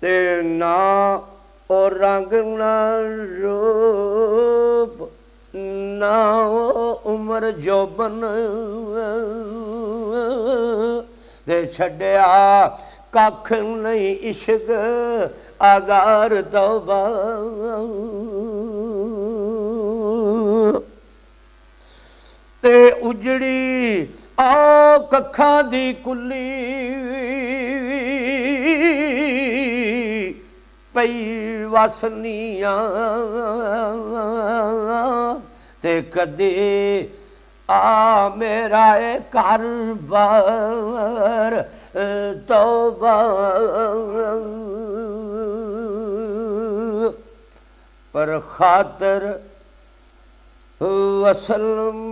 ते ना ओ रंग ना रूप ना ओ उम्र जोबन ते छड्या कख नहीं इश्क आगार तौबा ते उजड़ी आ कखा दी कुली पई वसनिया ते कदे आ मेरा घर बार तौबा पर खातर वसल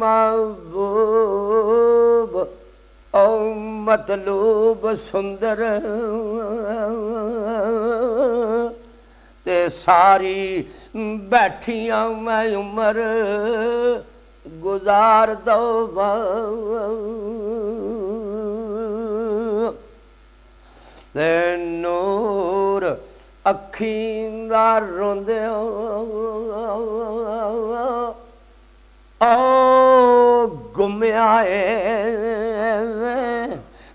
महबूब ओ मतलूब सुंदर ते सारी बैठियां मैं उम्र गुजार दो ते नूर अखीं दा रोंदे ओ गुमिया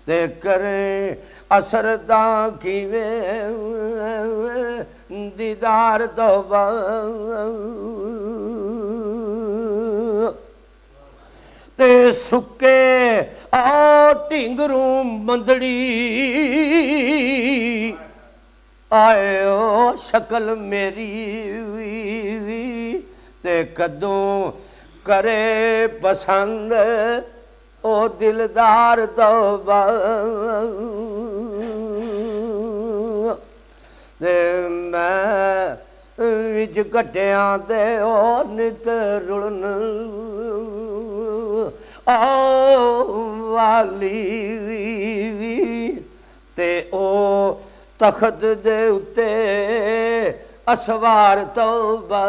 ते करे असरदा किवे दीदार तौबा ते सुके आ ढिंगरू मंदड़ी आए ओ शकल मेरी ते कदों करे पसंद ओ दिलदार तौबा ते मैं विच कट्टिया ते ओ नित रुलन आओ वाली ते ओ तखत दे उत्ते असवार तौबा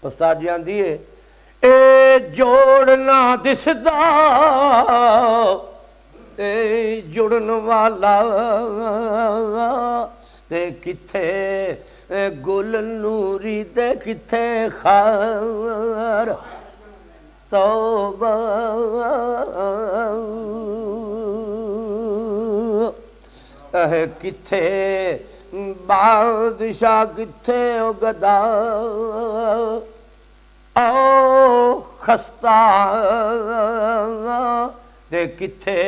उस्ताद जी आंदी है ए जोड़ना दिसदा ए जुड़न वाला ते किथे गुल नूरी ते किथे खार तौबा किथे बादशाह किथे ओ गदा ओ खस्ता ते किथे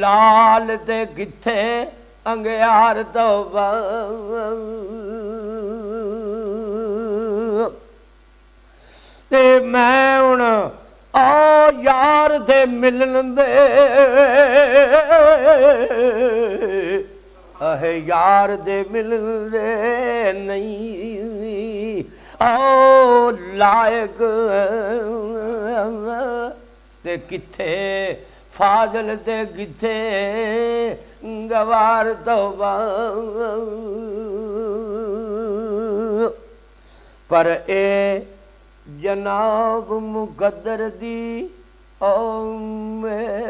लाल ते किथे अंगियार तौबा ते मैं हुण आ यार दे मिलन दे अहे यार दे मिलन दे नहीं आओ लायक ते किथे फाजल ते किथे गवार तौबा पर ए जनाब मुकद्दर दी ओ मेहरबानी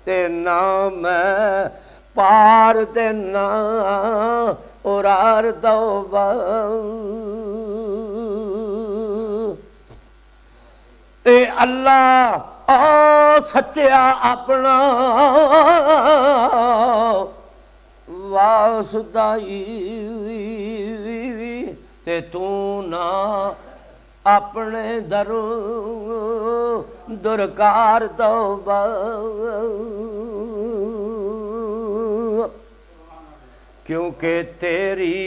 ते ना मैं पार ते ना उरार तौबा ए अल्लाह आ सच्चा अपना वासुदाई ते तू ना अपने दरों दुरकार तौबा क्योंकि तेरी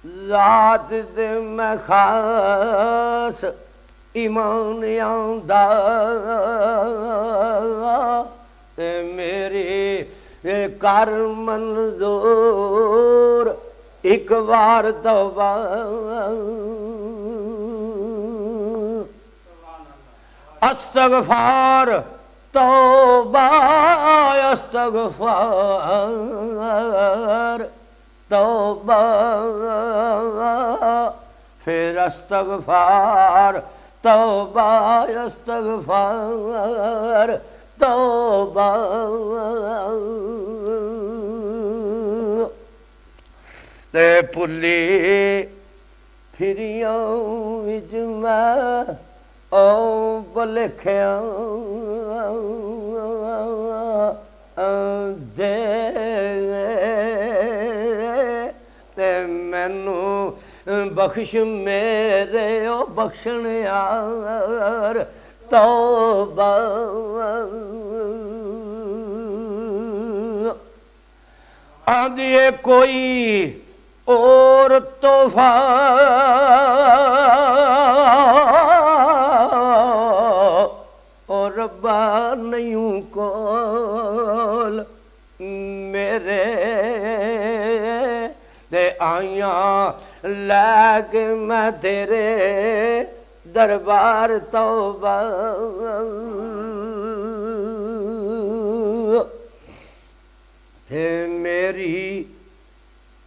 ज़ात दे मैं खास ईमान आंदा ते मेरे कर मंजूर एक बार तौबा अस्तगफार तौबा अस्तगफार तौबा फिर अस्तगफार तौबा अस्तगफार तौबा। ते भुली फिरिया विच मैं ओ भुलेखिया दे ते मैनू बख्श मेरे ओ बख्शण यार तौबा। आंदिए कोई और तोहफा और रब्बा नहीं कोल मेरे दे आइया लैके मैं तेरे दरबार तौबा। थे मेरी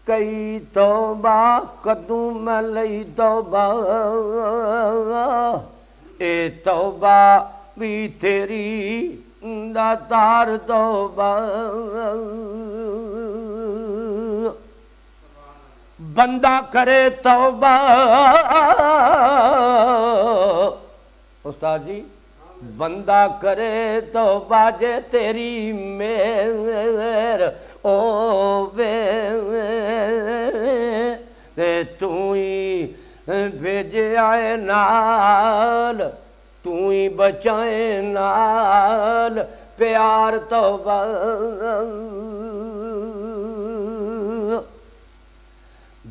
कई तौबा कदू मैं लई तौबा ए तौबा भी तेरी दातार तौबा। बंदा करे तौबा उस्ताद जी बंदा करे तौबा जे तेरी मेर ओ वे तू ही भेजे आए नाल तू ही बचाए नाल प्यार तौबा।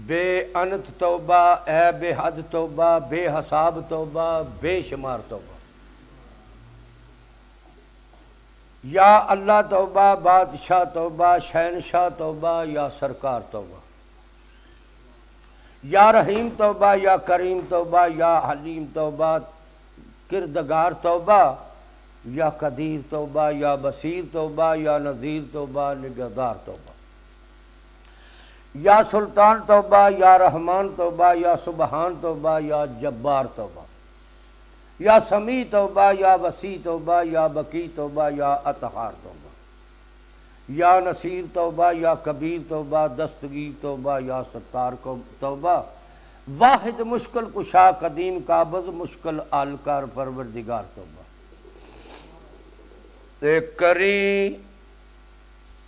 बेअनत तौबा ए बेहद तौबा बेहसाब तौबा बेशुमार तौबा। या अल्लाह तौबा बादशाह तौबा शहनशाह तौबा या सरकार तौबा। या रहीम तौबा या करीम तौबा या हलीम तौबा किरदगार तौबा या कदीर तौबा या बसीर तौबा या नज़ीर तौबा निगहदार तौबा। या सुल्तान तौबा या रहमान तौबा या सुबहान तौबा या जब्बार तौबा। या समी तौबा या वसी तौबा या बकी तौबा या अतहार तौबा। या नसीर तौबा या कबीर तौबा दस्तगीर तौबा या सत्तार तौबा। वाहिद मुश्किल कुशा कदीम काबज मुश्किल आलकार परवरदिगार तौबा। ते करी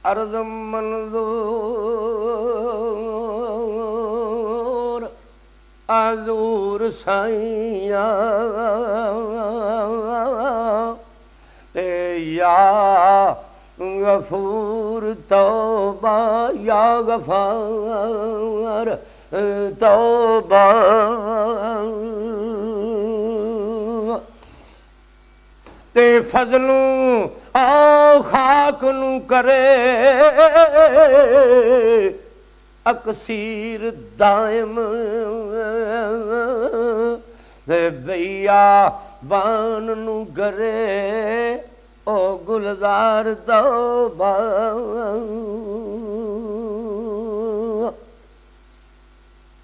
अर्ज़ मंजूर आजूर साइया ते या गफूर तौबा या गफार तौबा। ते फजलू आ खाक नू करे अकसीर दायम दे भैया बान नू करे ओ गुलजार तौबा।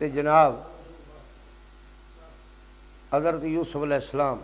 ते जनाब हज़रत यूसुफ अलैहिस्सलाम